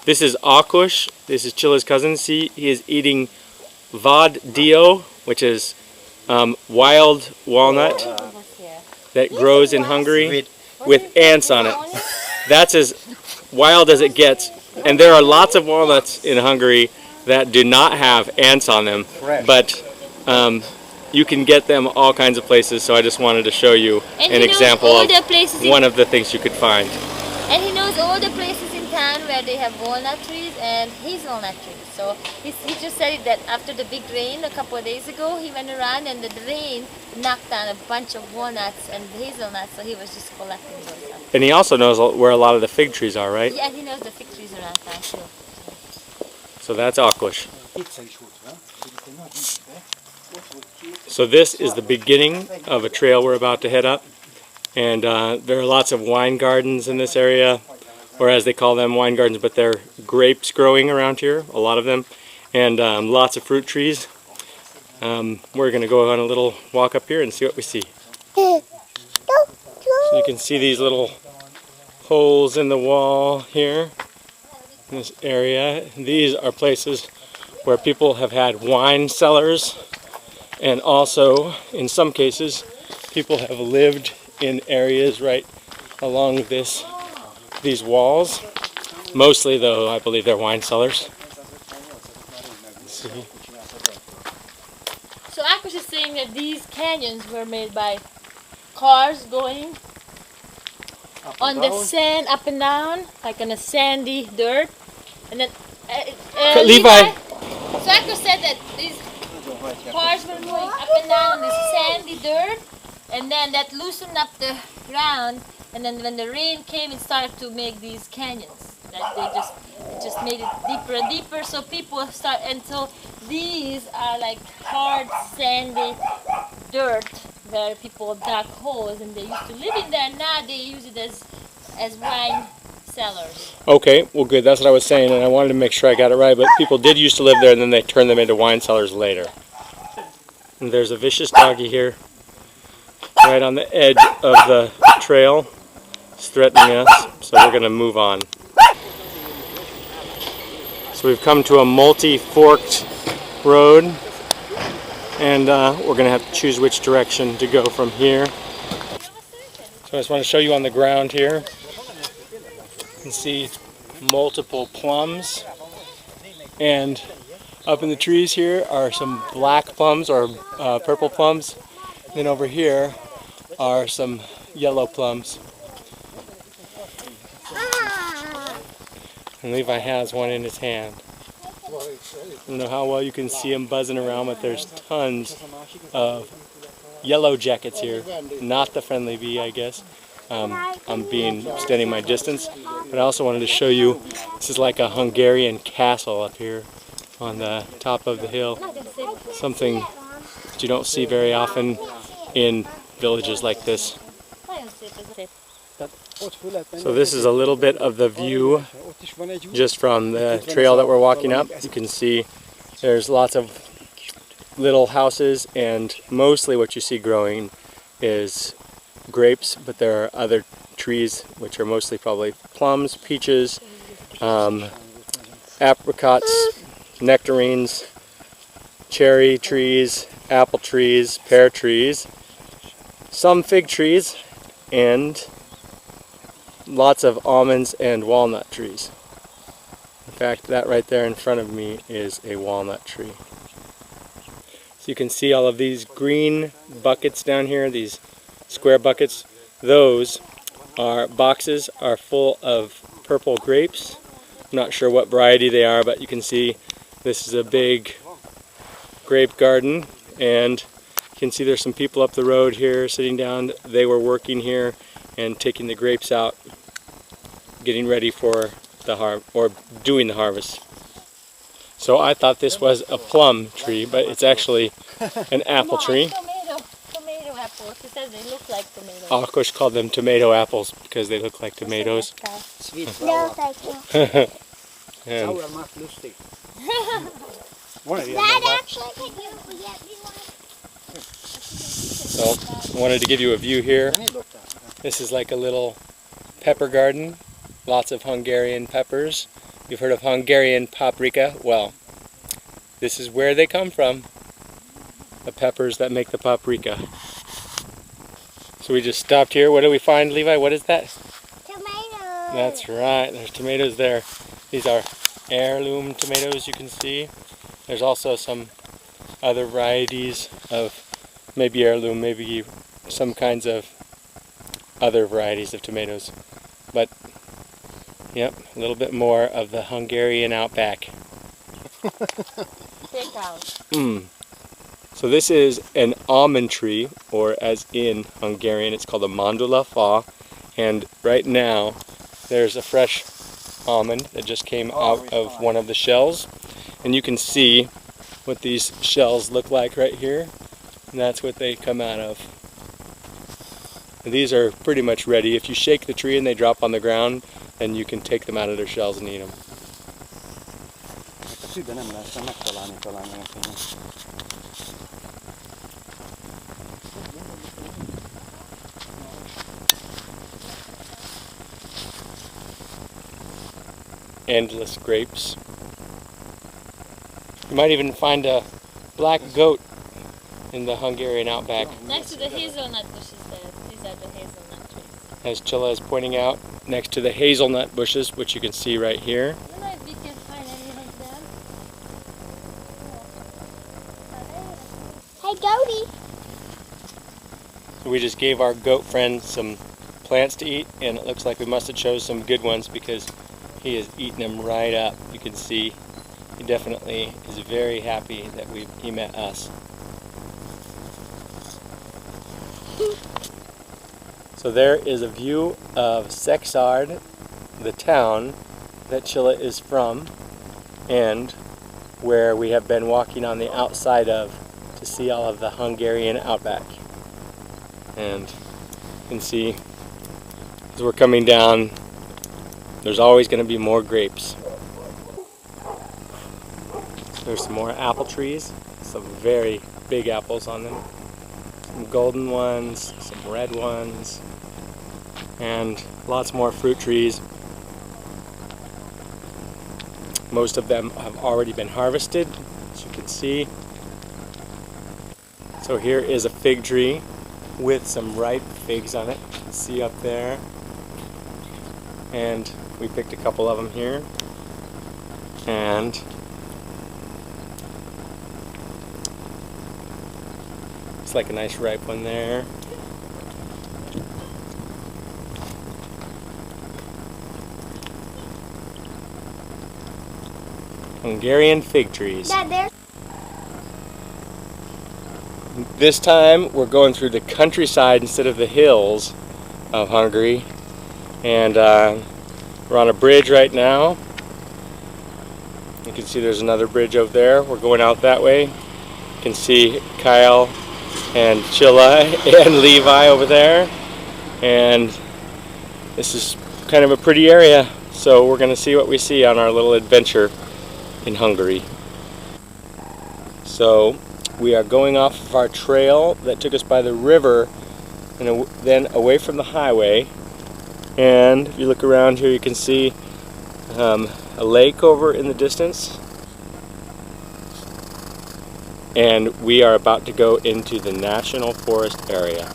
This is Akush. This is Chilla's cousin. See, he is eating vad dio, which is wild walnut that grows in Hungary with ants on it. That's as wild as it gets. And there are lots of walnuts in Hungary that do not have ants on them, but you can get them all kinds of places. So I just wanted to show you an example of one of the things you could find. And he knows all the places in town where they have walnut trees and hazelnut trees. So he just said that after the big rain a couple of days ago, he went around and the rain knocked down a bunch of walnuts and hazelnuts, so he was just collecting those up. And he also knows where a lot of the fig trees are, right? Yeah, he knows the fig trees around town too. So that's Akush. So this is the beginning of a trail we're about to head up. And there are lots of wine gardens in this area, or as they call them, wine gardens, but they're grapes growing around here, a lot of them, and lots of fruit trees. We're going to go on a little walk up here and see what we see. So you can see these little holes in the wall here in this area. These are places where people have had wine cellars, and also, in some cases, people have lived in areas right along these walls. Mostly, though, I believe they're wine cellars. Let's see. So Akush is saying that these canyons were made by cars going on the sand, up and down, like on a sandy dirt. And then Levi! So Akush said that these cars were going up and down on this sandy dirt, and then that loosened up the ground, and then when the rain came, it started to make these canyons. That it just made it deeper and deeper, so people start, and so these are like hard, sandy dirt where people dug holes, and they used to live in there. Now they use it as wine cellars. Okay, well good, that's what I was saying, and I wanted to make sure I got it right, but people did used to live there, and then they turned them into wine cellars later. And there's a vicious doggy here, right on the edge of the trail. It's threatening us, so we're going to move on. So we've come to a multi-forked road, and we're going to have to choose which direction to go from here. So I just want to show you on the ground here. You can see multiple plums, and up in the trees here are some black plums or purple plums. Then over here are some yellow plums. And Levi has one in his hand. I don't know how well you can see him buzzing around, but there's tons of yellow jackets here. Not the friendly bee, I guess. I'm standing my distance. But I also wanted to show you, this is like a Hungarian castle up here on the top of the hill. Something that you don't see very often in villages like this. So this is a little bit of the view just from the trail that we're walking up. You can see there's lots of little houses, and mostly what you see growing is grapes, but there are other trees which are mostly probably plums, peaches, apricots, nectarines, cherry trees, apple trees, pear trees, some fig trees, and lots of almonds and walnut trees. In fact, that right there in front of me is a walnut tree. So you can see all of these green buckets down here, these square buckets. Those boxes are full of purple grapes. I'm not sure what variety they are, but you can see this is a big grape garden, and you can see there's some people up the road here sitting down. They were working here and taking the grapes out, getting ready for the doing the harvest. So I thought this was a plum tree, but it's actually an apple tree. Tomato apples. He says they look like tomatoes. Akush called them tomato apples because they look like tomatoes. And so I wanted to give you a view here. This is like a little pepper garden. Lots of Hungarian peppers. You've heard of Hungarian paprika? Well, this is where they come from. The peppers that make the paprika. So we just stopped here. What do we find, Levi? What is that? Tomatoes. That's right. There's tomatoes there. These are heirloom tomatoes, you can see. There's also some other varieties of maybe heirloom, maybe some kinds of other varieties of tomatoes. But, yep, a little bit more of the Hungarian outback. Take out. So this is an almond tree, or as in Hungarian, it's called a mandula fa. And right now, there's a fresh almond that just came out of one of the shells. And you can see what these shells look like right here. And that's what they come out of. And these are pretty much ready. If you shake the tree and they drop on the ground, then you can take them out of their shells and eat them. Endless grapes. You might even find a black goat in the Hungarian outback. Next to the hazelnut bushes there. These are the hazelnut trees. As Chilla is pointing out, next to the hazelnut bushes, which you can see right here. I don't know if we can find any of them. Hey, goatie. So we just gave our goat friend some plants to eat, and it looks like we must have chose some good ones because he is eating them right up. You can see he definitely is very happy that he met us. So there is a view of Sexard, the town that Chilla is from, and where we have been walking on the outside of to see all of the Hungarian outback. And you can see as we're coming down, there's always going to be more grapes. There's some more apple trees, some very big apples on them. Some golden ones, some red ones, and lots more fruit trees. Most of them have already been harvested, as you can see. So here is a fig tree with some ripe figs on it. You can see up there. And we picked a couple of them here. And it's like a nice ripe one there. Hungarian fig trees. Dad, there's This time we're going through the countryside instead of the hills of Hungary. And we're on a bridge right now. You can see there's another bridge over there. We're going out that way. You can see Kyle and Chilla and Levi over there. And this is kind of a pretty area. So we're going to see what we see on our little adventure in Hungary. So we are going off of our trail that took us by the river and then away from the highway. And if you look around here, you can see a lake over in the distance. And we are about to go into the National Forest area.